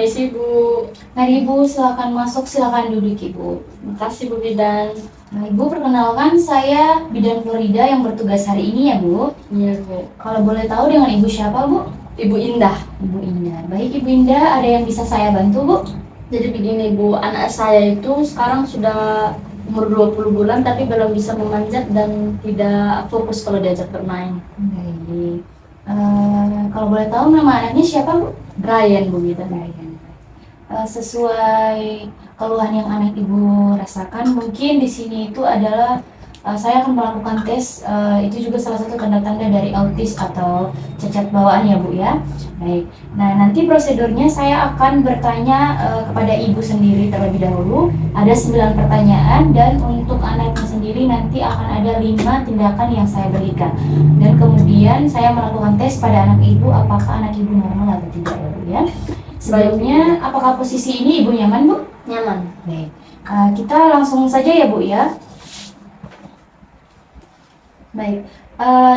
Ibu. Mari Ibu, silakan masuk, silakan duduk Ibu. Makasih Bu Bidan. Nah, Ibu, perkenalkan saya Bidan Florida yang bertugas hari ini ya Bu. Iya Bu. Kalau boleh tahu dengan Ibu siapa Bu? Ibu Indah. Ibu Indah. Baik Ibu Indah, ada yang bisa saya bantu Bu? Jadi begini Bu, anak saya itu sekarang sudah umur 20 bulan tapi belum bisa memanjat dan tidak fokus kalau diajak bermain. Baik. Kalau boleh tahu nama anaknya siapa Bu? Brian Bu Bidan. Brian. Sesuai keluhan yang anak Ibu rasakan, mungkin di sini itu adalah saya akan melakukan tes, itu juga salah satu tanda-tanda dari autis atau cacat bawaan ya Bu ya. Baik, nah nanti prosedurnya saya akan bertanya kepada Ibu sendiri terlebih dahulu. Ada 9 pertanyaan dan untuk anaknya sendiri nanti akan ada 5 tindakan yang saya berikan. Dan kemudian saya melakukan tes pada anak Ibu apakah anak Ibu normal atau tidak ya Bu ya. Sebelumnya, apakah posisi ini Ibu nyaman Bu? Nyaman. Baik, kita langsung saja ya Bu ya. Baik,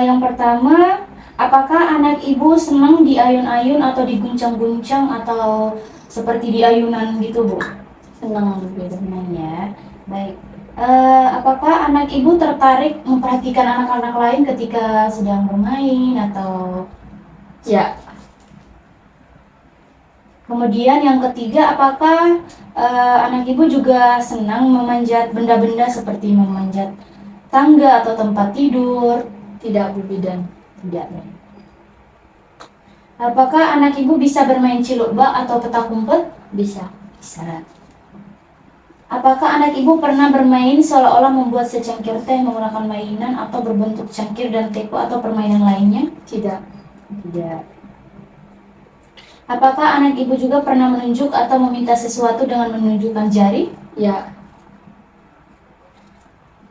yang pertama, apakah anak Ibu senang diayun-ayun atau diguncang-guncang atau seperti di ayunan gitu Bu? Senang Bu Bidan. Senang ya. Baik, apakah anak Ibu tertarik memperhatikan anak-anak lain ketika sedang bermain atau? Ya. Kemudian yang ketiga, apakah anak Ibu juga senang memanjat benda-benda seperti memanjat tangga atau tempat tidur? Tidak Bu Bidan. Tidak. Apakah anak Ibu bisa bermain ciluk bak atau petak umpet? Bisa. Bisa. Apakah anak Ibu pernah bermain seolah-olah membuat secangkir teh menggunakan mainan atau berbentuk cangkir dan teko atau permainan lainnya? Tidak. Tidak. Apakah anak Ibu juga pernah menunjuk atau meminta sesuatu dengan menunjukkan jari? Ya.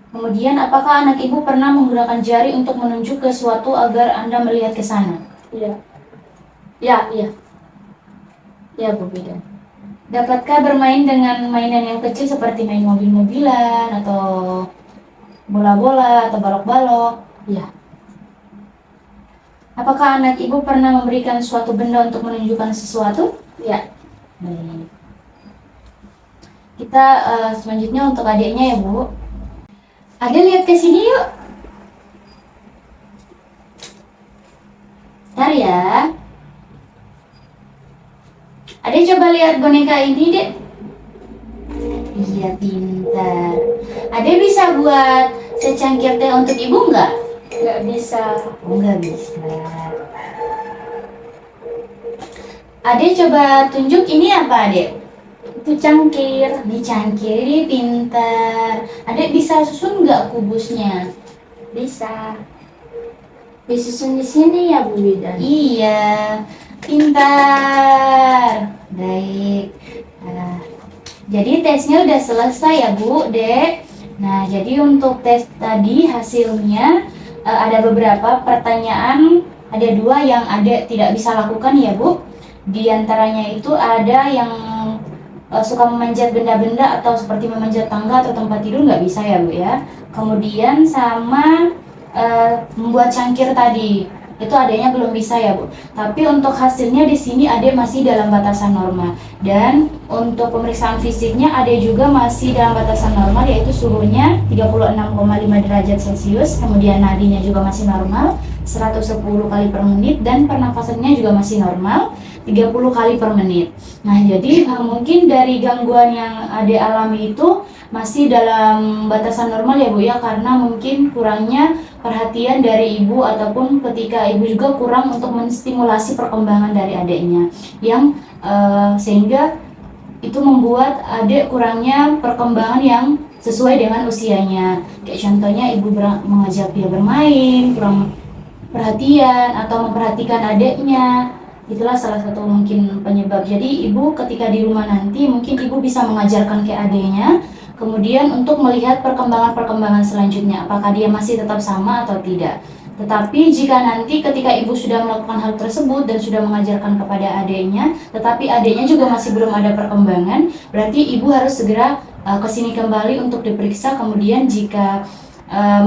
Kemudian, apakah anak Ibu pernah menggunakan jari untuk menunjuk ke suatu agar Anda melihat ke sana? Iya. Ya, iya. Ya Bu Bidan. Dapatkah bermain dengan mainan yang kecil seperti main mobil-mobilan atau bola-bola atau balok-balok? Ya. Apakah anak Ibu pernah memberikan suatu benda untuk menunjukkan sesuatu? Ya. Baik. Kita selanjutnya untuk adiknya ya Bu. Adik lihat ke sini yuk. Ntar ya. Adik coba lihat boneka ini dek. Iya pintar. Adik bisa buat secangkir teh untuk Ibu nggak? Nggak bisa. Oh, nggak bisa. Adik coba tunjuk ini apa adik? Itu cangkir. Ini cangkir, ini pintar. Adik bisa susun nggak kubusnya? Bisa. Disusun di sini ya Bu Bidan. Iya, pintar. Baik. Nah, jadi tesnya udah selesai ya Bu, Dek. Nah, jadi untuk tes tadi hasilnya ada beberapa pertanyaan, ada 2 yang Adek tidak bisa lakukan ya Bu. Di antaranya itu ada yang suka memanjat benda-benda atau seperti memanjat tangga atau tempat tidur nggak bisa ya Bu ya. Kemudian sama membuat cangkir tadi itu adanya belum bisa ya Bu. Tapi untuk hasilnya di sini adek masih dalam batasan normal dan untuk pemeriksaan fisiknya adek juga masih dalam batasan normal, yaitu suhunya 36,5 derajat Celcius, kemudian nadinya juga masih normal 110 kali per menit dan pernafasannya juga masih normal 30 kali per menit. Nah, jadi mungkin dari gangguan yang adek alami itu masih dalam batasan normal ya Bu ya, karena mungkin kurangnya perhatian dari ibu ataupun ketika ibu juga kurang untuk menstimulasi perkembangan dari adiknya yang sehingga itu membuat adik kurangnya perkembangan yang sesuai dengan usianya. Kayak contohnya ibu mengajak dia bermain, kurang perhatian atau memperhatikan adiknya. Itulah salah satu mungkin penyebab. Jadi ibu ketika di rumah nanti mungkin ibu bisa mengajarkan ke adiknya, kemudian untuk melihat perkembangan-perkembangan selanjutnya, apakah dia masih tetap sama atau tidak. Tetapi jika nanti ketika ibu sudah melakukan hal tersebut dan sudah mengajarkan kepada adiknya, tetapi adiknya juga masih belum ada perkembangan, berarti ibu harus segera ke sini kembali untuk diperiksa. Kemudian jika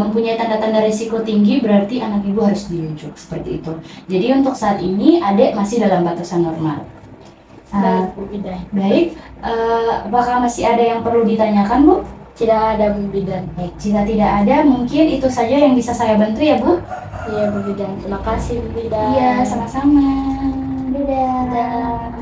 mempunyai tanda-tanda risiko tinggi, berarti anak ibu harus dirujuk seperti itu. Jadi untuk saat ini adik masih dalam batasan normal. Baik, Bu Bidan. Baik, apakah masih ada yang perlu ditanyakan, Bu? Tidak ada, Bu Bidan. Baik, jika tidak ada, mungkin itu saja yang bisa saya bantu ya, Bu? Iya, Bu Bidan. Terima kasih, Bu Bidan. Iya, sama-sama. Dadah. Dadah.